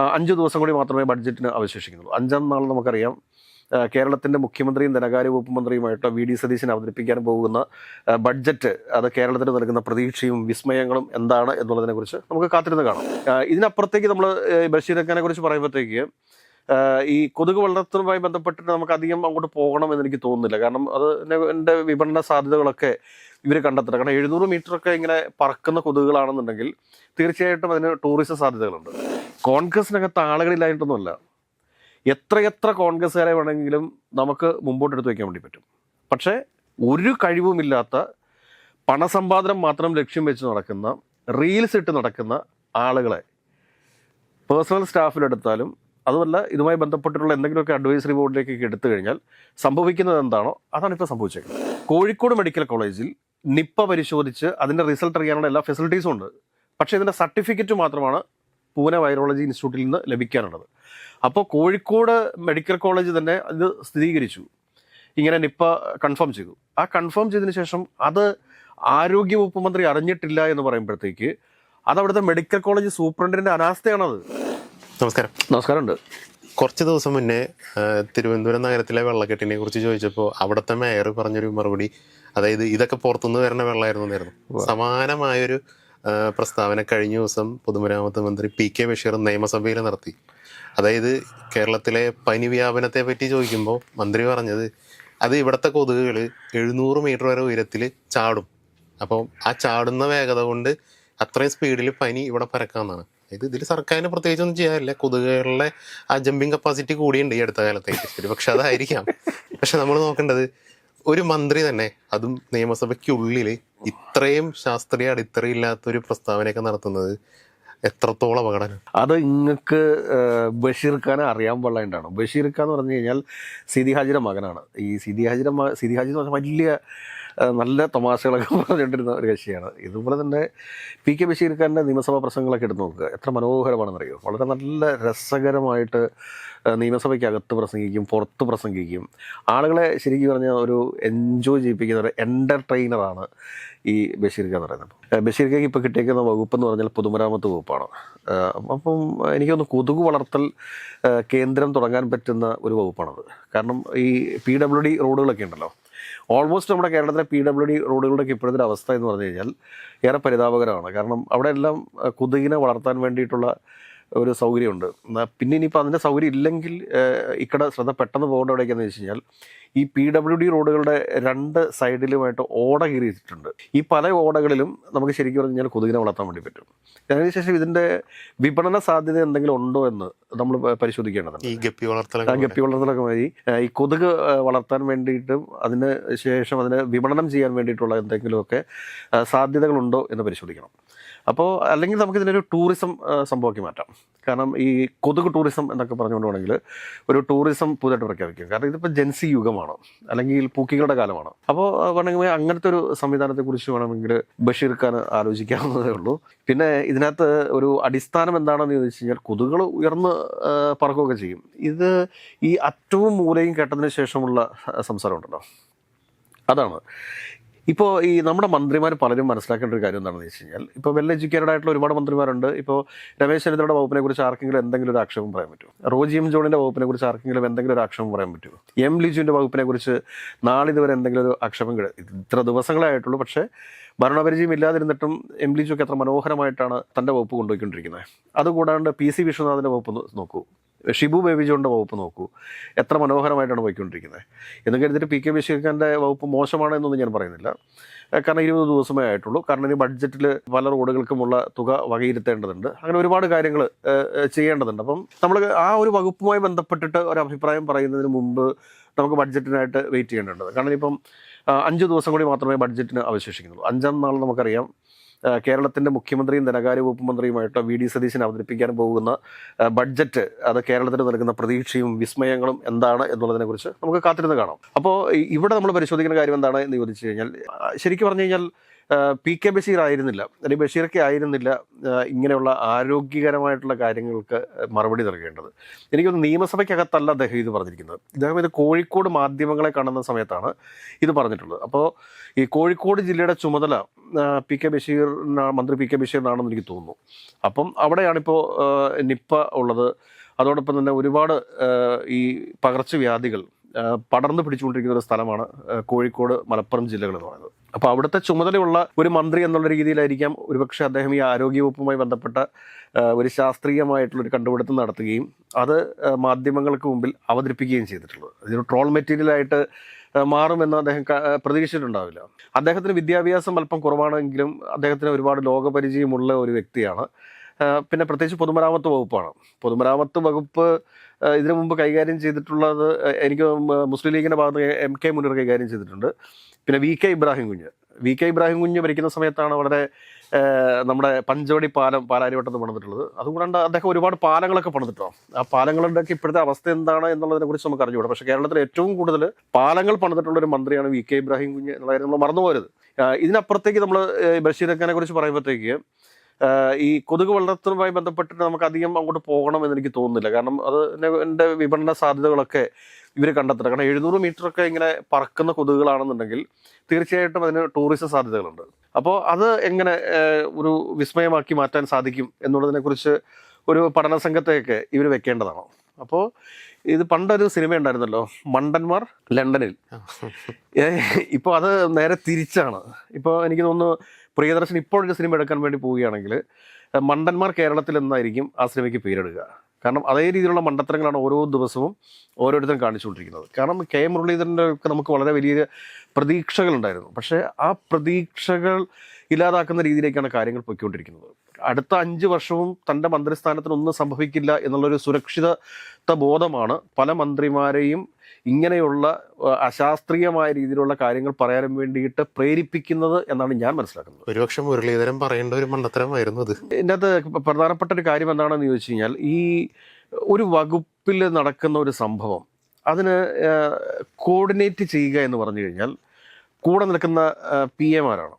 5 ദിവസം കൂടി മാത്രമേ ബഡ്ജറ്റിന് അവശേഷിക്കുന്നുള്ളൂ. 5-ാം നാൾ നമുക്കറിയാം കേരളത്തിൻ്റെ മുഖ്യമന്ത്രിയും ധനകാര്യ വകുപ്പ് മന്ത്രിയുമായിട്ട് വി ഡി സതീശൻ അവതരിപ്പിക്കാൻ പോകുന്ന ബഡ്ജറ്റ് അത് കേരളത്തിന് നൽകുന്ന പ്രതീക്ഷയും വിസ്മയങ്ങളും എന്താണ് എന്നുള്ളതിനെക്കുറിച്ച് നമുക്ക് കാത്തിരുന്ന് കാണാം. ഇതിനപ്പുറത്തേക്ക് നമ്മൾ ബഷീർ കുറിച്ച് പറയുമ്പോഴത്തേക്ക് ഈ കൊതുക് വളർത്തലുമായി ബന്ധപ്പെട്ടിട്ട് നമുക്ക് അധികം അങ്ങോട്ട് പോകണം എന്ന് എനിക്ക് തോന്നുന്നില്ല. കാരണം അതിൻ്റെ വിപണന സാധ്യതകളൊക്കെ ഇവർ കണ്ടെത്തണം. കാരണം 700 മീറ്ററൊക്കെ ഇങ്ങനെ പറക്കുന്ന കൊതുകുകളാണെന്നുണ്ടെങ്കിൽ തീർച്ചയായിട്ടും അതിന് ടൂറിസം സാധ്യതകളുണ്ട്. കോൺഗ്രസിനകത്ത് ആളുകളില്ലായിട്ടൊന്നുമല്ല, എത്രയെത്ര കോൺഗ്രസ്സുകാരെ വേണമെങ്കിലും നമുക്ക് മുമ്പോട്ടെടുത്ത് വയ്ക്കാൻ വേണ്ടി പറ്റും. പക്ഷേ ഒരു കഴിവുമില്ലാത്ത പണസമ്പാദനം മാത്രം ലക്ഷ്യം വെച്ച് നടക്കുന്ന റീൽസ് ഇട്ട് നടക്കുന്ന ആളുകളെ പേഴ്സണൽ സ്റ്റാഫിലെടുത്താലും അതുമല്ല ഇതുമായി ബന്ധപ്പെട്ടിട്ടുള്ള എന്തെങ്കിലുമൊക്കെ അഡ്വൈസറി ബോർഡിലേക്കൊക്കെ എടുത്തു കഴിഞ്ഞാൽ സംഭവിക്കുന്നത് എന്താണോ അതാണ് ഇപ്പോൾ സംഭവിച്ചേക്കുന്നത്. കോഴിക്കോട് മെഡിക്കൽ കോളേജിൽ നിപ്പ പരിശോധിച്ച് അതിൻ്റെ റിസൾട്ട് അറിയാനുള്ള എല്ലാ ഫെസിലിറ്റീസും ഉണ്ട്. പക്ഷേ ഇതിൻ്റെ സർട്ടിഫിക്കറ്റ് മാത്രമാണ് പൂനെ വൈറോളജി ഇൻസ്റ്റിറ്റ്യൂട്ടിൽ നിന്ന് ലഭിക്കാനുള്ളത്. അപ്പോൾ കോഴിക്കോട് മെഡിക്കൽ കോളേജ് തന്നെ അത് സ്ഥിരീകരിച്ചു, ഇങ്ങനെ നിപ്പ കൺഫേം ചെയ്തു. ആ കൺഫേം ചെയ്തതിന് ശേഷം അത് ആരോഗ്യവകുപ്പ് മന്ത്രി അറിഞ്ഞിട്ടില്ല എന്ന് പറയുമ്പോഴത്തേക്ക് അത് അവിടുത്തെ മെഡിക്കൽ കോളേജ് സൂപ്രണ്ടിൻ്റെ അനാസ്ഥയാണത്. നമസ്കാരമുണ്ട്. കുറച്ച് ദിവസം മുന്നേ തിരുവനന്തപുരം നഗരത്തിലെ വെള്ളക്കെട്ടിനെ കുറിച്ച് ചോദിച്ചപ്പോൾ അവിടുത്തെ മേയർ പറഞ്ഞൊരു മറുപടി, അതായത് ഇതൊക്കെ പുറത്തുനിന്ന് വരുന്ന വെള്ളമായിരുന്നു. സമാനമായൊരു പ്രസ്താവന കഴിഞ്ഞ ദിവസം പൊതുമരാമത്ത് മന്ത്രി പി കെ ബഷീർ നിയമസഭയിൽ നടത്തി. അതായത് കേരളത്തിലെ പനി വ്യാപനത്തെ പറ്റി ചോദിക്കുമ്പോൾ മന്ത്രി പറഞ്ഞത് അത് ഇവിടുത്തെ കൊതുകുകൾ 700 മീറ്റർ വരെ ഉയരത്തിൽ ചാടും, അപ്പോൾ ആ ചാടുന്ന വേഗത കൊണ്ട് അത്രയും സ്പീഡിൽ പനി ഇവിടെ പരക്കാമെന്നാണ്. ഇതിൽ സർക്കാരിന് പ്രത്യേകിച്ചൊന്നും ചെയ്യാറില്ല. കൊതുകുകളുടെ ആ ജമ്പിങ് കപ്പാസിറ്റി കൂടിയുണ്ട് ഈ അടുത്ത കാലത്തേക്ക്. പക്ഷെ അതായിരിക്കാം. പക്ഷെ നമ്മൾ നോക്കേണ്ടത് ഒരു മന്ത്രി തന്നെ, അതും നിയമസഭയ്ക്കുള്ളിൽ ഇത്രയും ശാസ്ത്രീയ അടിത്തറയില്ലാത്തൊരു പ്രസ്താവനയൊക്കെ നടത്തുന്നത് എത്രത്തോളം അപകടമാണ്. അത് നിങ്ങൾക്ക് ബഷീർ ഖാനെ അറിയാൻ പാടില്ലാണ്ടാണ്. ബഷീർ ഖാൻ എന്ന് പറഞ്ഞു കഴിഞ്ഞാൽ സിദി ഹാജിയുടെ മകനാണ്. ഈ സിദി ഹാജി എന്ന് പറഞ്ഞാൽ വലിയ നല്ല തമാശകളൊക്കെ പറഞ്ഞുകൊണ്ടിരുന്ന ഒരു കക്ഷിയാണ്. ഇതുപോലെ തന്നെ പി കെ ബഷീർ ഖാൻ്റെ നിയമസഭാ പ്രസംഗങ്ങളൊക്കെ എടുത്ത് നോക്കുക, എത്ര മനോഹരമാണെന്നറിയോ. വളരെ നല്ല രസകരമായിട്ട് നിയമസഭയ്ക്കകത്ത് പ്രസംഗിക്കും, പുറത്ത് പ്രസംഗിക്കും. ആളുകളെ ശരിക്കും പറഞ്ഞാൽ ഒരു എൻജോയ് ചെയ്യിപ്പിക്കുന്ന ഒരു എൻ്റർടൈനറാണ് ഈ ബഷീർ ഖാൻ എന്ന് പറയുന്നത്. ബഷീർ ഖാൻ ഇപ്പോൾ കിട്ടിയേക്കുന്ന വകുപ്പ് എന്ന് പറഞ്ഞാൽ പൊതുമരാമത്ത് വകുപ്പാണ്. അപ്പം എനിക്കൊന്ന് കൊതുക് വളർത്തൽ കേന്ദ്രം തുടങ്ങാൻ പറ്റുന്ന ഒരു വകുപ്പാണത്. കാരണം ഈ PWD റോഡുകളൊക്കെ ഉണ്ടല്ലോ, ഓൾമോസ്റ്റ് നമ്മുടെ കേരളത്തിലെ PWD റോഡുകളുടെയൊക്കെ ഇപ്പോഴത്തെ അവസ്ഥ എന്ന് പറഞ്ഞു കഴിഞ്ഞാൽ ഏറെ പരിതാപകരമാണ്. കാരണം അവിടെ എല്ലാം കൊതുകിനെ വളർത്താൻ വേണ്ടിയിട്ടുള്ള ഒരു സൗകര്യമുണ്ട്. പിന്നെ ഇനിയിപ്പോൾ അതിൻ്റെ സൗകര്യം ഇല്ലെങ്കിൽ ഇക്കടെ ശ്രദ്ധ പെട്ടെന്ന് പോകേണ്ട എവിടേക്കാന്ന് വെച്ച് കഴിഞ്ഞാൽ ഈ PWD റോഡുകളുടെ 2 സൈഡിലുമായിട്ട് ഓട കീറിയിട്ടുണ്ട്. ഈ പല ഓടകളിലും നമുക്ക് ശരിക്കും പറഞ്ഞു കഴിഞ്ഞാൽ കൊതുകിനെ വളർത്താൻ വേണ്ടി പറ്റും. അതിനുശേഷം ഇതിൻ്റെ വിപണന സാധ്യത എന്തെങ്കിലും ഉണ്ടോ എന്ന് നമ്മൾ പരിശോധിക്കേണ്ടതുണ്ട്. ഈ ഗപ്പി വളർത്തലൊക്കെ വഴി ഈ കൊതുക് വളർത്താൻ വേണ്ടിയിട്ടും അതിന് ശേഷം അതിനെ വിപണനം ചെയ്യാൻ വേണ്ടിയിട്ടുള്ള എന്തെങ്കിലുമൊക്കെ സാധ്യതകളുണ്ടോ എന്ന് പരിശോധിക്കണം. അപ്പോൾ അല്ലെങ്കിൽ നമുക്ക് ഇതിനൊരു ടൂറിസം സംഭവമാക്കി മാറ്റാം. കാരണം ഈ കൊതുക് ടൂറിസം എന്നൊക്കെ പറഞ്ഞുകൊണ്ട് വേണമെങ്കിൽ ഒരു ടൂറിസം പുതുതായിട്ട് പ്രഖ്യാപിക്കും. കാരണം ഇതിപ്പോൾ ജെൻസി യുഗമാണ്, അല്ലെങ്കിൽ പൂക്കികളുടെ കാലമാണ്. അപ്പോൾ വേണമെങ്കിൽ അങ്ങനത്തെ ഒരു സംവിധാനത്തെക്കുറിച്ച് വേണമെങ്കിൽ ബഷീർ ഖാൻ ആലോചിക്കാവുന്നതേ ഉള്ളൂ. പിന്നെ ഇതിനകത്ത് ഒരു അടിസ്ഥാനം എന്താണെന്ന് ചോദിച്ചു കഴിഞ്ഞാൽ കൊതുകുകൾ ഉയർന്ന് പറക്കുകയൊക്കെ ചെയ്യും. ഇത് ഈ അറ്റവും മൂലയും കേട്ടതിന് ശേഷമുള്ള സംസാരമുണ്ടല്ലോ, അതാണ്. ഇപ്പോൾ ഈ നമ്മുടെ മന്ത്രിമാർ പലരും മനസ്സിലാക്കേണ്ട ഒരു കാര്യം എന്താണെന്ന് വെച്ച് കഴിഞ്ഞാൽ, ഇപ്പോൾ വെൽ എഡ്യൂക്കേറ്റഡ് ആയിട്ടുള്ള ഒരുപാട് മന്ത്രിമാരുണ്ട്. ഇപ്പോൾ രമേശ് ചെന്നിത്തലയുടെ വകുപ്പിനെ കുറിച്ച് ആർക്കെങ്കിലും എന്തെങ്കിലും ഒരു ആക്ഷേപം പറയാൻ പറ്റുമോ? റോജി എം ജോണിൻ്റെ വകുപ്പിനെ കുറിച്ച് ആർക്കെങ്കിലും എന്തെങ്കിലും ഒരു ആക്ഷേപം പറയാൻ പറ്റുമോ? എം ലിജുവിൻ്റെ വകുപ്പിനെ കുറിച്ച് നാളിതുവരെ എന്തെങ്കിലും ഒരു ആക്ഷേപം ഇത്ര ദിവസങ്ങളേ ആയിട്ടുള്ളൂ. പക്ഷേ ഭരണപരിചയം ഇല്ലാതിരുന്നിട്ടും എം ലിജുവൊക്കെ എത്ര മനോഹരമായിട്ടാണ് തൻ്റെ വകുപ്പ് കൊണ്ടുപോയിക്കൊണ്ടിരിക്കുന്നത്. അതുകൂടാണ്ട് PC വിശ്വനാഥിൻ്റെ വകുപ്പ് നോക്കൂ, ഷിബു ബേബി ജോണിൻ്റെ വകുപ്പ് നോക്കൂ, എത്ര മനോഹരമായിട്ടാണ് പോയിക്കൊണ്ടിരിക്കുന്നത്. എന്ന് കരുതിയിട്ട് പി കെ ബഷീർ ഖാൻ്റെ വകുപ്പ് മോശമാണ് എന്നൊന്നും ഞാൻ പറയുന്നില്ല. കാരണം 20 ദിവസമേ ആയിട്ടുള്ളൂ. കാരണം ഇനി ബഡ്ജറ്റിൽ പല റോഡുകൾക്കുമുള്ള തുക വകയിരുത്തേണ്ടതുണ്ട്. അങ്ങനെ ഒരുപാട് കാര്യങ്ങൾ ചെയ്യേണ്ടതുണ്ട്. അപ്പം നമ്മൾ ആ ഒരു വകുപ്പുമായി ബന്ധപ്പെട്ടിട്ട് ഒരു അഭിപ്രായം പറയുന്നതിന് മുമ്പ് നമുക്ക് ബഡ്ജറ്റിനായിട്ട് വെയിറ്റ് ചെയ്യേണ്ടതുണ്ട്. കാരണം ഇപ്പം 5 ദിവസം കൂടി മാത്രമേ ബഡ്ജറ്റിന് അവശേഷിക്കുന്നുള്ളൂ. 5-ാം നാൾ നമുക്കറിയാം കേരളത്തിൻ്റെ മുഖ്യമന്ത്രിയും ധനകാര്യ വകുപ്പ് മന്ത്രിയുമായിട്ട് വി ഡി സതീശൻ അവതരിപ്പിക്കാൻ പോകുന്ന ബഡ്ജറ്റ് അത് കേരളത്തിന് നൽകുന്ന പ്രതീക്ഷയും വിസ്മയങ്ങളും എന്താണ് എന്നുള്ളതിനെക്കുറിച്ച് നമുക്ക് കാത്തിരുന്ന് കാണാം. അപ്പോൾ ഇവിടെ നമ്മൾ പരിശോധിക്കുന്ന കാര്യം എന്താണ് എന്ന് ചോദിച്ചു കഴിഞ്ഞാൽ, ശരിക്കും പറഞ്ഞു കഴിഞ്ഞാൽ പി കെ ബഷീർ ആയിരുന്നില്ല, അല്ലെങ്കിൽ ബഷീറൊക്കെ ആയിരുന്നില്ല ഇങ്ങനെയുള്ള ആരോഗ്യകരമായിട്ടുള്ള കാര്യങ്ങൾക്ക് മറുപടി നൽകേണ്ടത്. എനിക്കൊന്ന് നിയമസഭയ്ക്കകത്തല്ല അദ്ദേഹം ഇത് പറഞ്ഞിരിക്കുന്നത്. ഇദ്ദേഹം ഇത് കോഴിക്കോട് മാധ്യമങ്ങളെ കാണുന്ന സമയത്താണ് ഇത് പറഞ്ഞിട്ടുള്ളത്. അപ്പോൾ ഈ കോഴിക്കോട് ജില്ലയുടെ ചുമതല പി കെ ബഷീറിനാണ്, മന്ത്രി പി കെ ബഷീറിനാണെന്ന് എനിക്ക് തോന്നുന്നു. അപ്പം അവിടെയാണിപ്പോൾ നിപ്പ ഉള്ളത്. അതോടൊപ്പം തന്നെ ഒരുപാട് ഈ പകർച്ചവ്യാധികൾ പടർന്നു പിടിച്ചുകൊണ്ടിരിക്കുന്ന ഒരു സ്ഥലമാണ് കോഴിക്കോട്, മലപ്പുറം ജില്ലകൾ എന്ന് പറയുന്നത്. അപ്പോൾ അവിടുത്തെ ചുമതലയുള്ള ഒരു മന്ത്രി എന്നുള്ള രീതിയിലായിരിക്കാം ഒരുപക്ഷെ അദ്ദേഹം ഈ ആരോഗ്യവകുപ്പുമായി ബന്ധപ്പെട്ട ഒരു ശാസ്ത്രീയമായിട്ടുള്ളൊരു കണ്ടുപിടുത്തം നടത്തുകയും അത് മാധ്യമങ്ങൾക്ക് മുമ്പിൽ അവതരിപ്പിക്കുകയും ചെയ്തിട്ടുള്ളത്. ഇതൊരു ട്രോൾ മെറ്റീരിയലായിട്ട് മാറുമെന്ന് അദ്ദേഹം പ്രതീക്ഷിച്ചിട്ടുണ്ടാവില്ല. അദ്ദേഹത്തിന് വിദ്യാഭ്യാസം അല്പം കുറവാണെങ്കിലും അദ്ദേഹത്തിന് ഒരുപാട് ലോകപരിചയമുള്ള ഒരു വ്യക്തിയാണ്. പിന്നെ പ്രത്യേകിച്ച് പൊതുമരാമത്ത് വകുപ്പാണ്. പൊതുമരാമത്ത് വകുപ്പ് ഇതിനു മുമ്പ് കൈകാര്യം ചെയ്തിട്ടുള്ളത് എനിക്ക് മുസ്ലിം ലീഗിൻ്റെ ഭാഗത്ത് MK മുനീർ കൈകാര്യം ചെയ്തിട്ടുണ്ട്. പിന്നെ VK ഇബ്രാഹിം കുഞ്ഞ് ഭരിക്കുന്ന സമയത്താണ് വളരെ നമ്മുടെ പഞ്ചവടി പാലം പാലാരിവട്ടത്ത് പണിതിട്ടുള്ളത്. അതുകൊണ്ടാണ് അദ്ദേഹം ഒരുപാട് പാലങ്ങളൊക്കെ പണിതിട്ടോ. ആ പാലങ്ങളുടെയൊക്കെ ഇപ്പോഴത്തെ അവസ്ഥ എന്താണ് എന്നുള്ളതിനെ കുറിച്ച് നമുക്ക് അറിഞ്ഞുകൂടാ. പക്ഷേ കേരളത്തിൽ ഏറ്റവും കൂടുതൽ പാലങ്ങൾ പണിതിട്ടുള്ള ഒരു മന്ത്രിയാണ് VK ഇബ്രാഹിം കുഞ്ഞ് എന്നുള്ള കാര്യം നമ്മൾ മറന്നുപോകരുത്. ഇതിനപ്പുറത്തേക്ക് നമ്മൾ ബഷീർ കുറിച്ച് പറയുമ്പോഴത്തേക്ക് ഈ കൊതുക് വളർത്തലുമായി ബന്ധപ്പെട്ടിട്ട് നമുക്ക് അധികം അങ്ങോട്ട് പോകണം എന്ന് എനിക്ക് തോന്നുന്നില്ല. കാരണം അത് എൻ്റെ വിപണന സാധ്യതകളൊക്കെ ഇവർ കണ്ടെത്തണം. കാരണം 700 മീറ്ററൊക്കെ ഇങ്ങനെ പറക്കുന്ന കൊതുകുകളാണെന്നുണ്ടെങ്കിൽ തീർച്ചയായിട്ടും അതിന് ടൂറിസം സാധ്യതകളുണ്ട്. അപ്പോൾ അത് എങ്ങനെ ഒരു വിസ്മയമാക്കി മാറ്റാൻ സാധിക്കും എന്നുള്ളതിനെക്കുറിച്ച് ഒരു പഠന സംഘത്തെയൊക്കെ ഇവർ വെക്കേണ്ടതാണ്. അപ്പോൾ ഇത് പണ്ടൊരു സിനിമ ഉണ്ടായിരുന്നല്ലോ, മണ്ടന്മാർ ലണ്ടനിൽ. ഇപ്പോൾ അത് നേരെ തിരിച്ചാണ്. ഇപ്പോൾ എനിക്ക് തോന്നുന്നു പ്രിയദർശൻ ഇപ്പോഴൊരു സിനിമ എടുക്കാൻ വേണ്ടി പോവുകയാണെങ്കിൽ മണ്ടന്മാർ കേരളത്തിൽ എന്നായിരിക്കും ആ സിനിമയ്ക്ക് പേരിടുക. കാരണം അതേ രീതിയിലുള്ള മണ്ടത്തരങ്ങളാണ് ഓരോ ദിവസവും ഓരോരുത്തരും കാണിച്ചുകൊണ്ടിരിക്കുന്നത്. കാരണം K മുരളീധരൻ്റെ ഒക്കെ നമുക്ക് വളരെ വലിയ പ്രതീക്ഷകളുണ്ടായിരുന്നു. പക്ഷേ ആ പ്രതീക്ഷകൾ ഇല്ലാതാക്കുന്ന രീതിയിലേക്കാണ് കാര്യങ്ങൾ പൊയ്ക്കൊണ്ടിരിക്കുന്നത്. അടുത്ത 5 വർഷവും തൻ്റെ മന്ത്രിസ്ഥാനത്തിനൊന്നും സംഭവിക്കില്ല എന്നുള്ളൊരു സുരക്ഷിത ബോധമാണ് പല മന്ത്രിമാരെയും ഇങ്ങനെയുള്ള അശാസ്ത്രീയമായ രീതിയിലുള്ള കാര്യങ്ങൾ പറയാൻ വേണ്ടിയിട്ട് പ്രേരിപ്പിക്കുന്നത് എന്നാണ് ഞാൻ മനസ്സിലാക്കുന്നത്. ഒരുപക്ഷെ മുരളീധരൻ പറയേണ്ട ഒരു മണ്ടത്തരമായിരുന്നു അത്. ഇതിൻ്റെ അകത്ത് പ്രധാനപ്പെട്ട ഒരു കാര്യം എന്താണെന്ന് ചോദിച്ചു കഴിഞ്ഞാൽ, ഈ ഒരു വകുപ്പിൽ നടക്കുന്ന ഒരു സംഭവം അതിന് കോർഡിനേറ്റ് ചെയ്യുക എന്ന് പറഞ്ഞു കഴിഞ്ഞാൽ കൂടെ നിൽക്കുന്ന PM-മാരാണ്.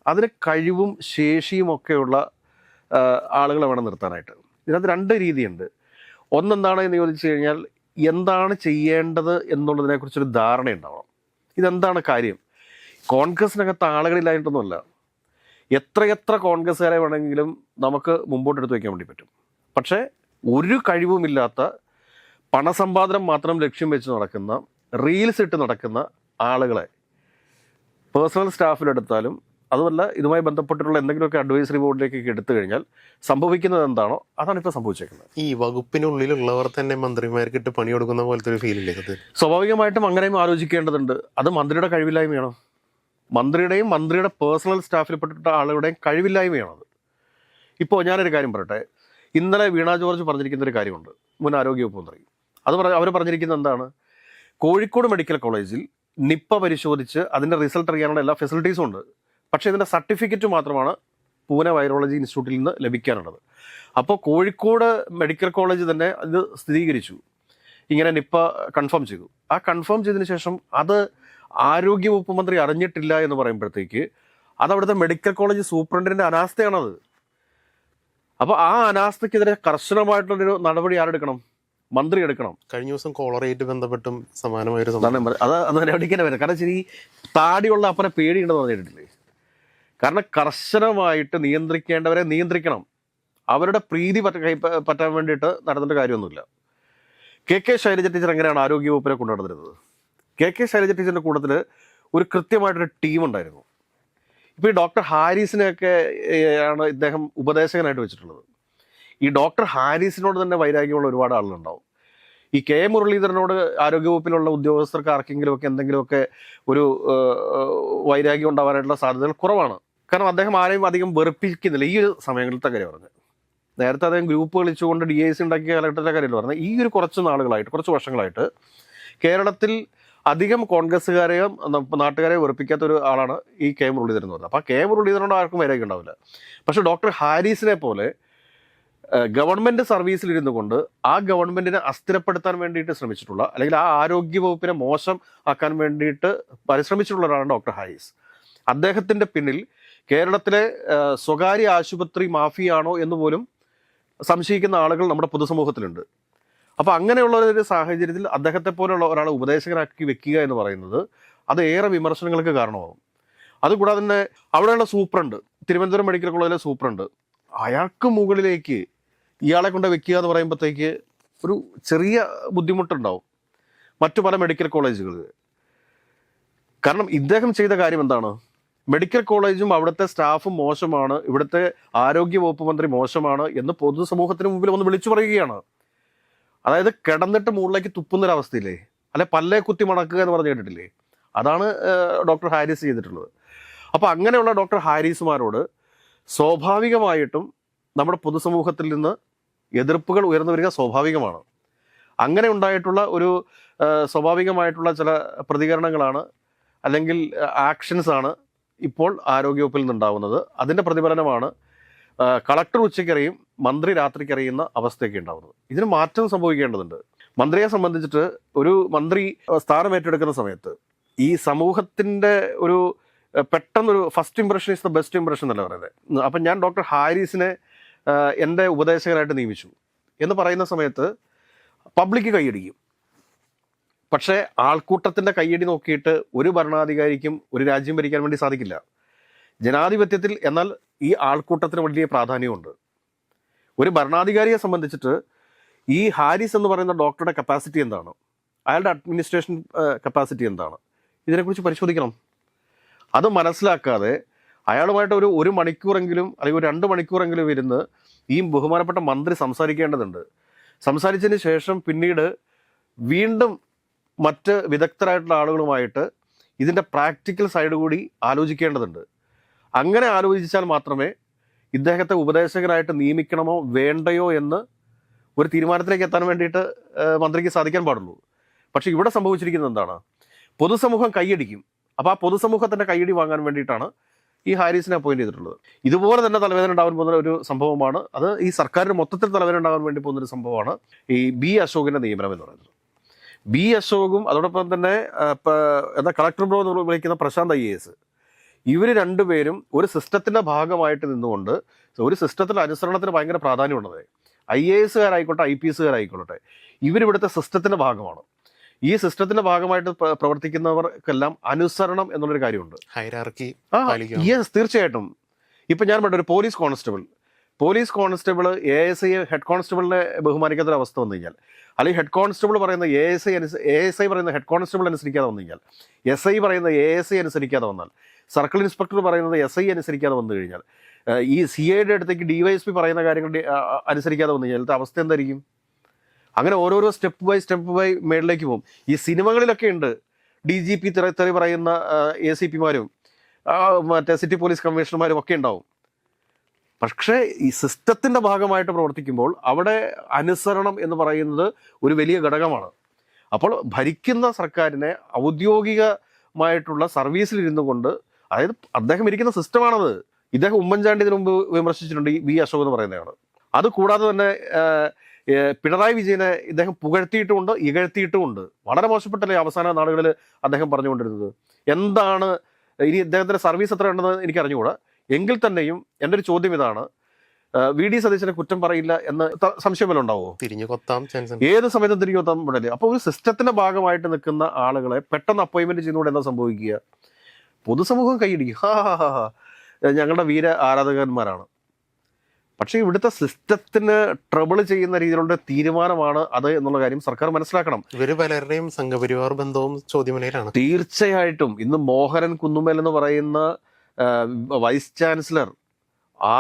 അതിന് കഴിവും ശേഷിയും ഒക്കെയുള്ള ആളുകളെ വേണം നിർത്താനായിട്ട്. ഇതിനകത്ത് 2 രീതിയുണ്ട്. ഒന്നെന്താണ് എന്ന് ചോദിച്ചു കഴിഞ്ഞാൽ, എന്താണ് ചെയ്യേണ്ടത് എന്നുള്ളതിനെക്കുറിച്ചൊരു ധാരണ ഉണ്ടാവണം. ഇതെന്താണ് കാര്യം? കോൺഗ്രസിനകത്ത് ആളുകളില്ലായിട്ടൊന്നുമല്ല. എത്രയെത്ര കോൺഗ്രസ്സുകാരെ വേണമെങ്കിലും നമുക്ക് മുമ്പോട്ടെടുത്ത് വയ്ക്കാൻ വേണ്ടി പറ്റും. പക്ഷേ ഒരു കഴിവുമില്ലാത്ത പണസമ്പാദനം മാത്രം ലക്ഷ്യം വെച്ച് നടക്കുന്ന, റീൽസ് ഇട്ട് നടക്കുന്ന ആളുകളെ പേഴ്സണൽ സ്റ്റാഫിലെടുത്താലും അതുമല്ല ഇതുമായി ബന്ധപ്പെട്ടിട്ടുള്ള എന്തെങ്കിലുമൊക്കെ അഡ്വൈസറി ബോർഡിലേക്കൊക്കെ എടുത്തു കഴിഞ്ഞാൽ സംഭവിക്കുന്നത് എന്താണോ അതാണ് ഇപ്പോൾ സംഭവിച്ചേക്കുന്നത്. ഈ വകുപ്പിനുള്ളിലുള്ളവർ തന്നെ മന്ത്രിമാർക്കിട്ട് പണി കൊടുക്കുന്ന പോലത്തെ ഒരു ഫീലില്ലേ അത്? സ്വാഭാവികമായിട്ടും അങ്ങനെയും ആലോചിക്കേണ്ടതുണ്ട്. അത് മന്ത്രിയുടെ കഴിവില്ലായ്മയാണോ? മന്ത്രിയുടെയും മന്ത്രിയുടെ പേഴ്സണൽ സ്റ്റാഫിൽപ്പെട്ടിട്ട ആളുകളുടെയും കഴിവില്ലായ്മയാണത്. ഇപ്പോൾ ഞാനൊരു കാര്യം പറയട്ടെ. ഇന്നലെ വീണ ജോർജ് പറഞ്ഞിരിക്കുന്ന ഒരു കാര്യമുണ്ട്, മുൻ ആരോഗ്യവകുപ്പ് മന്ത്രി. അവർ പറഞ്ഞിരിക്കുന്നത് എന്താണ്? കോഴിക്കോട് മെഡിക്കൽ കോളേജിൽ നിപ്പ പരിശോധിച്ച് അതിൻ്റെ റിസൾട്ട് അറിയാനുള്ള എല്ലാ ഫെസിലിറ്റീസും ഉണ്ട്. പക്ഷേ ഇതിൻ്റെ സർട്ടിഫിക്കറ്റ് മാത്രമാണ് പൂനെ വൈറോളജി ഇൻസ്റ്റിറ്റ്യൂട്ടിൽ നിന്ന് ലഭിക്കാനുള്ളത്. അപ്പോൾ കോഴിക്കോട് മെഡിക്കൽ കോളേജ് തന്നെ ഇത് സ്ഥിരീകരിച്ചു, ഇങ്ങനെ നിപ്പ കൺഫേം ചെയ്തു. ആ കൺഫേം ചെയ്തതിന് ശേഷം അത് ആരോഗ്യവകുപ്പ് മന്ത്രി അറിഞ്ഞിട്ടില്ല എന്ന് പറയുമ്പോഴത്തേക്ക് അത് അവിടുത്തെ മെഡിക്കൽ കോളേജ് സൂപ്രണ്ടിൻ്റെ അനാസ്ഥയാണത്. അപ്പോൾ ആ അനാസ്ഥയ്ക്കെതിരെ കർശനമായിട്ടുള്ളൊരു നടപടി ആരെടുക്കണം? മന്ത്രി എടുക്കണം. കഴിഞ്ഞ ദിവസം കോളറയായിട്ട് ബന്ധപ്പെട്ടും സമാനമായൊരു അത് നടപടിക്കേണ്ടി വരും. കാരണം ശരി, താടിയുള്ള അപ്പനെ പേടിയുണ്ടെന്ന് പറഞ്ഞിട്ടില്ലേ? കാരണം കർശനമായിട്ട് നിയന്ത്രിക്കേണ്ടവരെ നിയന്ത്രിക്കണം. അവരുടെ പ്രീതി പറ്റാൻ വേണ്ടിയിട്ട് നടത്തേണ്ട കാര്യമൊന്നുമില്ല. KK ശൈലജ ടീച്ചർ എങ്ങനെയാണ് ആരോഗ്യവകുപ്പിനെ കൊണ്ടുനടന്നിരുന്നത്? KK ശൈലജ ടീച്ചറിൻ്റെ കൂട്ടത്തിൽ ഒരു കൃത്യമായിട്ടൊരു ടീമുണ്ടായിരുന്നു. ഇപ്പോൾ ഈ ഡോക്ടർ ഹാരിസിനെയൊക്കെ ആണ് ഇദ്ദേഹം ഉപദേശകനായിട്ട് വെച്ചിട്ടുള്ളത്. ഈ ഡോക്ടർ ഹാരിസിനോട് തന്നെ വൈരാഗ്യമുള്ള ഒരുപാട് ആളുകളുണ്ടാവും. ഈ K മുരളീധരനോട് ആരോഗ്യവകുപ്പിലുള്ള ഉദ്യോഗസ്ഥർക്ക് ആർക്കെങ്കിലുമൊക്കെ എന്തെങ്കിലുമൊക്കെ ഒരു വൈരാഗ്യം ഉണ്ടാവാനായിട്ടുള്ള സാധ്യതകൾ കുറവാണ്. കാരണം അദ്ദേഹം ആരെയും അധികം വെറുപ്പിക്കുന്നില്ല. ഈ ഒരു സമയങ്ങളിലത്തെ കാര്യം പറഞ്ഞത്, നേരത്തെ അദ്ദേഹം ഗ്രൂപ്പ് കളിച്ചുകൊണ്ട് DIC ഉണ്ടാക്കിയ കാലഘട്ടത്തിലെ കാര്യമല്ല പറഞ്ഞത്. ഈ ഒരു കുറച്ച് നാളുകളായിട്ട്, കുറച്ച് വർഷങ്ങളായിട്ട് കേരളത്തിൽ അധികം കോൺഗ്രസ്സുകാരെയോ നാട്ടുകാരെയോ വെറുപ്പിക്കാത്ത ഒരു ആളാണ് ഈ K മുരളീധരൻ എന്ന് പറഞ്ഞത്. അപ്പോൾ K മുരളീധരനോട് ആർക്കും വൈരാഗ്യം ഉണ്ടാവില്ല. പക്ഷേ ഡോക്ടർ ഹാരിസിനെ പോലെ ഗവൺമെൻറ് സർവീസിലിരുന്നു കൊണ്ട് ആ ഗവൺമെൻറ്റിനെ അസ്ഥിരപ്പെടുത്താൻ വേണ്ടിയിട്ട് ശ്രമിച്ചിട്ടുള്ള, അല്ലെങ്കിൽ ആ ആരോഗ്യ വകുപ്പിനെ മോശം ആക്കാൻ വേണ്ടിയിട്ട് പരിശ്രമിച്ചിട്ടുള്ള ഒരാളാണ് ഡോക്ടർ ഹാരിസ്. അദ്ദേഹത്തിൻ്റെ പിന്നിൽ കേരളത്തിലെ സ്വകാര്യ ആശുപത്രി മാഫിയാണോ എന്ന് പോലും സംശയിക്കുന്ന ആളുകൾ നമ്മുടെ പൊതുസമൂഹത്തിലുണ്ട്. അപ്പോൾ അങ്ങനെയുള്ള ഒരു സാഹചര്യത്തിൽ അദ്ദേഹത്തെ പോലുള്ള ഒരാളെ ഉപദേശകനാക്കി വെക്കുക എന്ന് പറയുന്നത് അത് ഏറെ വിമർശനങ്ങൾക്ക് കാരണമാകും. അതുകൂടാതെ തന്നെ അവിടെയുള്ള സൂപ്രണ്ട്, തിരുവനന്തപുരം മെഡിക്കൽ കോളേജിലെ സൂപ്രണ്ട്, അയാൾക്ക് മുകളിലേക്ക് ഇയാളെ കൊണ്ട് വെക്കുക എന്ന് പറയുമ്പോഴത്തേക്ക് ഒരു ചെറിയ ബുദ്ധിമുട്ടുണ്ടാവും മറ്റു പല മെഡിക്കൽ കോളേജുകളിൽ. കാരണം ഇദ്ദേഹം ചെയ്ത കാര്യം എന്താണ്? മെഡിക്കൽ കോളേജും അവിടുത്തെ സ്റ്റാഫും മോശമാണ്, ഇവിടുത്തെ ആരോഗ്യ വകുപ്പ് മന്ത്രി മോശമാണ് എന്ന് പൊതുസമൂഹത്തിന് മുമ്പിൽ ഒന്ന് വിളിച്ചു പറയുകയാണ്. അതായത് കിടന്നിട്ട് മുകളിലേക്ക് തുപ്പുന്നൊരവസ്ഥയില്ലേ, അല്ലെ പല്ലേ കുത്തി മണക്കുക എന്ന് പറഞ്ഞു കേട്ടിട്ടില്ലേ? അതാണ് ഡോക്ടർ ഹാരിസ് ചെയ്തിട്ടുള്ളത്. അപ്പോൾ അങ്ങനെയുള്ള ഡോക്ടർ ഹാരിസുമാരോട് സ്വാഭാവികമായിട്ടും നമ്മുടെ പൊതുസമൂഹത്തിൽ നിന്ന് എതിർപ്പുകൾ ഉയർന്നു വരിക സ്വാഭാവികമാണ്. അങ്ങനെ ഉണ്ടായിട്ടുള്ള ഒരു സ്വാഭാവികമായിട്ടുള്ള ചില പ്രതികരണങ്ങളാണ് അല്ലെങ്കിൽ ആക്ഷൻസാണ് ഇപ്പോൾ ആരോഗ്യവകുപ്പിൽ നിന്നുണ്ടാവുന്നത്. അതിൻ്റെ പ്രതിഫലനമാണ് കളക്ടർ ഉച്ചയ്ക്കറിയും മന്ത്രി രാത്രിക്കറിയുന്ന അവസ്ഥയൊക്കെ ഉണ്ടാവുന്നത്. ഇതിന് മാറ്റം സംഭവിക്കേണ്ടതുണ്ട്. മന്ത്രിയെ സംബന്ധിച്ചിട്ട് ഒരു മന്ത്രി സ്ഥാനം ഏറ്റെടുക്കുന്ന സമയത്ത് ഈ സമൂഹത്തിൻ്റെ ഒരു പെട്ടെന്നൊരു first impression is the best impression എന്നല്ല പറയുന്നത്. അപ്പം ഞാൻ ഡോക്ടർ ഹാരിസിനെ എൻ്റെ ഉപദേശകനായിട്ട് നിയമിച്ചു എന്ന് പറയുന്ന സമയത്ത് പബ്ലിക് കൈയടിക്കും. പക്ഷേ ആൾക്കൂട്ടത്തിൻ്റെ കൈയടി നോക്കിയിട്ട് ഒരു ഭരണാധികാരിക്കും ഒരു രാജ്യം ഭരിക്കാൻ വേണ്ടി സാധിക്കില്ല. ജനാധിപത്യത്തിൽ എന്നാൽ ഈ ആൾക്കൂട്ടത്തിന് വലിയ പ്രാധാന്യമുണ്ട്. ഒരു ഭരണാധികാരിയെ സംബന്ധിച്ചിട്ട് ഈ ഹാരിസ് എന്ന് പറയുന്ന ഡോക്ടറുടെ കപ്പാസിറ്റി എന്താണ്, അയാളുടെ അഡ്മിനിസ്ട്രേഷൻ കപ്പാസിറ്റി എന്താണ്, ഇതിനെക്കുറിച്ച് പരിശോധിക്കണം. അത് മനസ്സിലാക്കാതെ അയാളുമായിട്ട് ഒരു മണിക്കൂറെങ്കിലും അല്ലെങ്കിൽ ഒരു 2 മണിക്കൂറെങ്കിലും ഇരുന്ന് ഈ ബഹുമാനപ്പെട്ട മന്ത്രി സംസാരിക്കേണ്ടതുണ്ട്. സംസാരിച്ചതിന് ശേഷം പിന്നീട് വീണ്ടും മറ്റ് വിദഗ്ധരായിട്ടുള്ള ആളുകളുമായിട്ട് ഇതിൻ്റെ പ്രാക്ടിക്കൽ സൈഡ് കൂടി ആലോചിക്കേണ്ടതുണ്ട്. അങ്ങനെ ആലോചിച്ചാൽ മാത്രമേ ഇദ്ദേഹത്തെ ഉപദേശകനായിട്ട് നിയമിക്കണമോ വേണ്ടയോ എന്ന് ഒരു തീരുമാനത്തിലേക്ക് എത്താൻ വേണ്ടിയിട്ട് മന്ത്രിക്ക് സാധിക്കാൻ പാടുള്ളൂ. പക്ഷേ ഇവിടെ സംഭവിച്ചിരിക്കുന്നത് എന്താണ്? പൊതുസമൂഹം കൈയടിക്കും. അപ്പോൾ ആ പൊതുസമൂഹത്തിൻ്റെ കൈയടി വാങ്ങാൻ വേണ്ടിയിട്ടാണ് ഈ ഹാരിസിനെ അപ്പോയിന്റ് ചെയ്തിട്ടുള്ളത്. ഇതുപോലെ തന്നെ തലവേദന ഉണ്ടാകാൻ പോകുന്ന ഒരു സംഭവമാണ്, അത് ഈ സർക്കാരിന് മൊത്തത്തിൽ തലവേദന ഉണ്ടാകാൻ വേണ്ടി പോകുന്നൊരു സംഭവമാണ് ഈ ബി അശോകിൻ്റെ നിയമനം എന്ന് പറയുന്നത്. ബി അശോകും അതോടൊപ്പം തന്നെ എന്താ കളക്ടർ ബ്രോ എന്ന് വിളിക്കുന്ന പ്രശാന്ത് IAS, ഇവർ രണ്ടുപേരും ഒരു സിസ്റ്റത്തിൻ്റെ ഭാഗമായിട്ട് നിന്നുകൊണ്ട് ഒരു സിസ്റ്റത്തിൻ്റെ അനുസരണത്തിന് ഭയങ്കര പ്രാധാന്യമുള്ളത്. IASകാരായിക്കോട്ടെ IPSകാരായിക്കോട്ടെ ഇവരിവിടുത്തെ സിസ്റ്റത്തിൻ്റെ ഭാഗമാണ്. ഈ സിസ്റ്റത്തിൻ്റെ ഭാഗമായിട്ട് പ്രവർത്തിക്കുന്നവർക്കെല്ലാം അനുസരണം എന്നുള്ളൊരു കാര്യമുണ്ട്. ഹൈറാർക്കി. യെസ്, തീർച്ചയായിട്ടും. ഇപ്പം ഞാൻ പറഞ്ഞ ഒരു പോലീസ് കോൺസ്റ്റബിൾ ASI ഹെഡ് കോൺസ്റ്റബിളിനെ ബഹുമാനിക്കാത്തൊരു അവസ്ഥ വന്നു കഴിഞ്ഞാൽ, അല്ലെങ്കിൽ ഹെഡ് കോൺസ്റ്റബിൾ പറയുന്ന ASI പറയുന്ന ഹെഡ് കോൺസ്റ്റബിൾ അനുസരിക്കാതെ വന്നു കഴിഞ്ഞാൽ, SI പറയുന്ന ASI അനുസരിക്കാതെ വന്നാൽ, സർക്കിൾ ഇൻസ്പെക്ടർ പറയുന്നത് SI അനുസരിക്കാതെ വന്നു കഴിഞ്ഞാൽ, ഈ CIയുടെ അടുത്തേക്ക് DYSP പറയുന്ന കാര്യങ്ങൾ അനുസരിക്കാതെ വന്നു കഴിഞ്ഞാൽ അവസ്ഥ എന്തായിരിക്കും? അങ്ങനെ ഓരോരോ സ്റ്റെപ്പ് ബൈ മേളിലേക്ക് പോകും. ഈ സിനിമകളിലൊക്കെ ഉണ്ട് DGP തെറി പറയുന്ന ACPമാരും മറ്റേ സിറ്റി പോലീസ് കമ്മീഷണർമാരും ഒക്കെ ഉണ്ടാവും. പക്ഷേ ഈ സിസ്റ്റത്തിൻ്റെ ഭാഗമായിട്ട് പ്രവർത്തിക്കുമ്പോൾ അവിടെ അനുസരണം എന്ന് പറയുന്നത് ഒരു വലിയ ഘടകമാണ്. അപ്പോൾ ഭരിക്കുന്ന സർക്കാരിനെ ഔദ്യോഗികമായിട്ടുള്ള സർവീസിലിരുന്നു കൊണ്ട്, അതായത് അദ്ദേഹം ഇരിക്കുന്ന സിസ്റ്റമാണത്. ഇദ്ദേഹം ഉമ്മൻചാണ്ടി ഇതിനു മുമ്പ് വിമർശിച്ചിട്ടുണ്ട്, ഈ ബി അശോക് എന്ന് പറയുന്നതാണ്. അതുകൂടാതെ തന്നെ പിണറായി വിജയനെ ഇദ്ദേഹം പുകഴ്ത്തിയിട്ടുമുണ്ട്, ഇകഴ്ത്തിയിട്ടുമുണ്ട്. വളരെ മോശപ്പെട്ടല്ലേ അവസാന നാളുകളിൽ അദ്ദേഹം പറഞ്ഞുകൊണ്ടിരുന്നത്. എന്താണ് ഇനി ഇദ്ദേഹത്തിൻ്റെ സർവീസ് എത്ര ഉണ്ടെന്ന് എനിക്ക് അറിഞ്ഞുകൂടാ. എങ്കിൽ തന്നെയും എൻ്റെ ഒരു ചോദ്യം ഇതാണ്, VD സതീശനെ കുറ്റം പറയില്ല എന്ന് സംശയം വല്ല ഉണ്ടാവുമോ? തിരിഞ്ഞു കൊത്താം ചാൻസ്, ഏത് സമയത്തും തിരിഞ്ഞു കൊത്താൻ പറ്റില്ല. അപ്പോൾ ഒരു സിസ്റ്റത്തിൻ്റെ ഭാഗമായിട്ട് നിൽക്കുന്ന ആളുകളെ പെട്ടെന്ന് അപ്പോയിൻമെൻറ്റ് ചെയ്യുന്നതുകൊണ്ട് എന്താ സംഭവിക്കുക? പൊതുസമൂഹം കൈയിടിക്കും, ഞങ്ങളുടെ വീര ആരാധകന്മാരാണ്. പക്ഷേ ഇവിടുത്തെ സിസ്റ്റത്തിന് ട്രബിൾ ചെയ്യുന്ന രീതിയിലുള്ള തീരുമാനമാണ് അത് എന്നുള്ള കാര്യം സർക്കാർ മനസ്സിലാക്കണം. ഇവര് പലരുടെയും സംഘപരിവാർ ബന്ധവും ചോദ്യമുനയിലാണ്. തീർച്ചയായിട്ടും. ഇന്ന് മോഹനൻ കുന്നുമേൽ എന്ന് പറയുന്ന വൈസ് ചാൻസലർ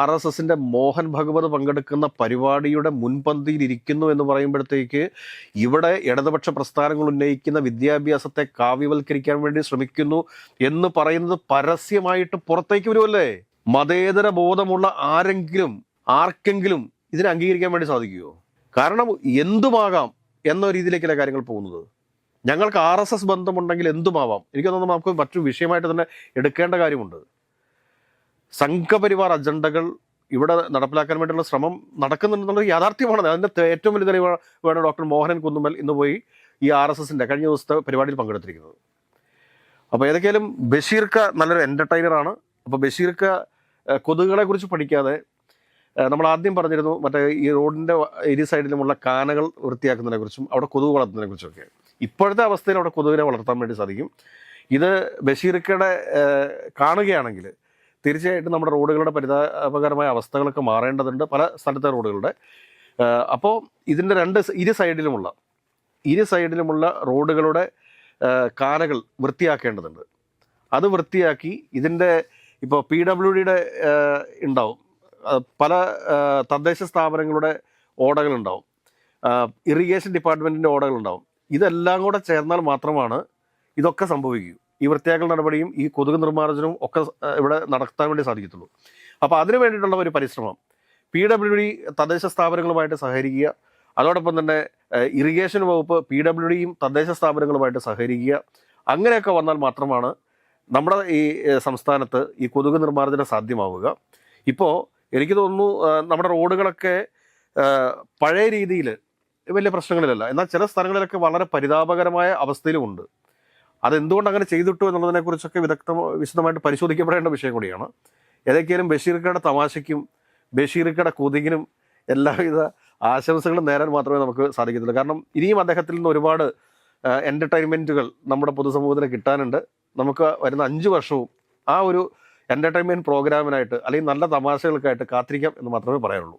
RSSന്റെ മോഹൻ ഭഗവത് പങ്കെടുക്കുന്ന പരിപാടിയുടെ മുൻപന്തിയിൽ ഇരിക്കുന്നു എന്ന് പറയുമ്പോഴത്തേക്ക് ഇവിടെ ഇടതുപക്ഷ പ്രസ്ഥാനങ്ങൾ ഉന്നയിക്കുന്ന വിദ്യാഭ്യാസത്തെ കാവ്യവൽക്കരിക്കാൻ വേണ്ടി ശ്രമിക്കുന്നു എന്ന് പറയുന്നത് പരസ്യമായിട്ട് പുറത്തേക്ക് വരുമല്ലേ? മതേതര ബോധമുള്ള ആർക്കെങ്കിലും ഇതിനെ അംഗീകരിക്കാൻ വേണ്ടി സാധിക്കുമോ? കാരണം എന്തുമാകാം എന്ന രീതിയിലേക്കല്ല കാര്യങ്ങൾ പോകുന്നത്. ഞങ്ങൾക്ക് RSS ബന്ധമുണ്ടെങ്കിൽ എന്തുമാവാം. എനിക്ക് തോന്നുന്നു നമുക്ക് മറ്റൊരു വിഷയമായിട്ട് തന്നെ എടുക്കേണ്ട കാര്യമുണ്ട്. സംഘപരിവാർ അജണ്ടകൾ ഇവിടെ നടപ്പിലാക്കാൻ വേണ്ടിയുള്ള ശ്രമം നടക്കുന്നുണ്ടെന്നുള്ളത് യാഥാർത്ഥ്യമാണ്. അതിൻ്റെ ഏറ്റവും വലിയ തെളിവാണ് ഡോക്ടർ മോഹനൻ കുന്നുമൽ ഇന്ന് പോയി ഈ RSSന്റെ കഴിഞ്ഞ ദിവസത്തെ പരിപാടിയിൽ പങ്കെടുത്തിരിക്കുന്നത്. അപ്പോൾ ഏതൊക്കെയാലും ബഷീർക്ക നല്ലൊരു എൻ്റർടൈനറാണ്. അപ്പോൾ ബഷീർക്ക കൊതുകുകളെ കുറിച്ച് പഠിക്കാതെ നമ്മൾ ആദ്യം പറഞ്ഞിരുന്നു മറ്റേ ഈ റോഡിൻ്റെ ഇരു സൈഡിലുമുള്ള കാനകൾ വൃത്തിയാക്കുന്നതിനെ കുറിച്ചും അവിടെ കൊതുക് വളർത്തുന്നതിനെ കുറിച്ചൊക്കെ. ഇപ്പോഴത്തെ അവസ്ഥയിൽ അവിടെ കൊതുകിനെ വളർത്താൻ വേണ്ടി സാധിക്കും. ഇത് ബഷീർക്കയുടെ കാണുകയാണെങ്കിൽ തീർച്ചയായിട്ടും നമ്മുടെ റോഡുകളുടെ പരിതാപകരമായ അവസ്ഥകളൊക്കെ മാറേണ്ടതുണ്ട്, പല സ്ഥലത്തെ റോഡുകളുടെ. അപ്പോൾ ഇതിൻ്റെ ഇരു സൈഡിലുമുള്ള റോഡുകളുടെ കാനകൾ വൃത്തിയാക്കേണ്ടതുണ്ട്. അത് വൃത്തിയാക്കി ഇതിൻ്റെ ഇപ്പോൾ PWDയുടെ ഉണ്ടാവും, പല തദ്ദേശ സ്ഥാപനങ്ങളുടെ ഓടകളുണ്ടാവും, ഇറിഗേഷൻ ഡിപ്പാർട്ട്മെൻറ്റിൻ്റെ ഓടകളുണ്ടാവും. ഇതെല്ലാം കൂടെ ചേർന്നാൽ മാത്രമാണ് ഇതൊക്കെ സംഭവിക്കൂ. ഈ വൃത്തിയാക്കൽ നടപടിയും ഈ കൊതുക് നിർമ്മാർജ്ജനവും ഒക്കെ ഇവിടെ നടത്താൻ വേണ്ടി സാധിക്കത്തുള്ളൂ. അപ്പോൾ അതിനു വേണ്ടിയിട്ടുള്ള ഒരു പരിശ്രമം PWD തദ്ദേശ സ്ഥാപനങ്ങളുമായിട്ട് സഹകരിക്കുക, അതോടൊപ്പം തന്നെ ഇറിഗേഷൻ വകുപ്പ് PWDയും തദ്ദേശ സ്ഥാപനങ്ങളുമായിട്ട് സഹകരിക്കുക. അങ്ങനെയൊക്കെ വന്നാൽ മാത്രമാണ് നമ്മുടെ ഈ സംസ്ഥാനത്ത് ഈ കൊതുക് നിർമ്മാർജ്ജനം സാധ്യമാവുക. ഇപ്പോൾ എനിക്ക് തോന്നുന്നു നമ്മുടെ റോഡുകളൊക്കെ പഴയ രീതിയിൽ വലിയ പ്രശ്നങ്ങളിലല്ല, എന്നാൽ ചില സ്ഥലങ്ങളിലൊക്കെ വളരെ പരിതാപകരമായ അവസ്ഥയിലുമുണ്ട്. അതെന്തുകൊണ്ട് അങ്ങനെ ചെയ്തിട്ടു എന്നുള്ളതിനെക്കുറിച്ചൊക്കെ വിശദമായിട്ട് പരിശോധിക്കപ്പെടേണ്ട വിഷയം കൂടിയാണ്. ഏതൊക്കെയാലും ബഷീർക്കയുടെ തമാശയ്ക്കും ബഷീർക്കയുടെ കൊതുകിനും എല്ലാവിധ ആശംസകളും നേരാൻ മാത്രമേ നമുക്ക് സാധിക്കത്തുള്ളൂ. കാരണം ഇനിയും അദ്ദേഹത്തിൽ നിന്ന് ഒരുപാട് എൻ്റർടൈൻമെൻറ്റുകൾ നമ്മുടെ പൊതുസമൂഹത്തിന് കിട്ടാനുണ്ട്. നമുക്ക് വരുന്ന 5 വർഷവും ആ ഒരു എൻ്റർടൈൻമെൻറ്റ് പ്രോഗ്രാമിനായിട്ട് അല്ലെങ്കിൽ നല്ല തമാശകൾക്കായിട്ട് കാത്തിരിക്കാം എന്ന് മാത്രമേ പറയാനുള്ളൂ.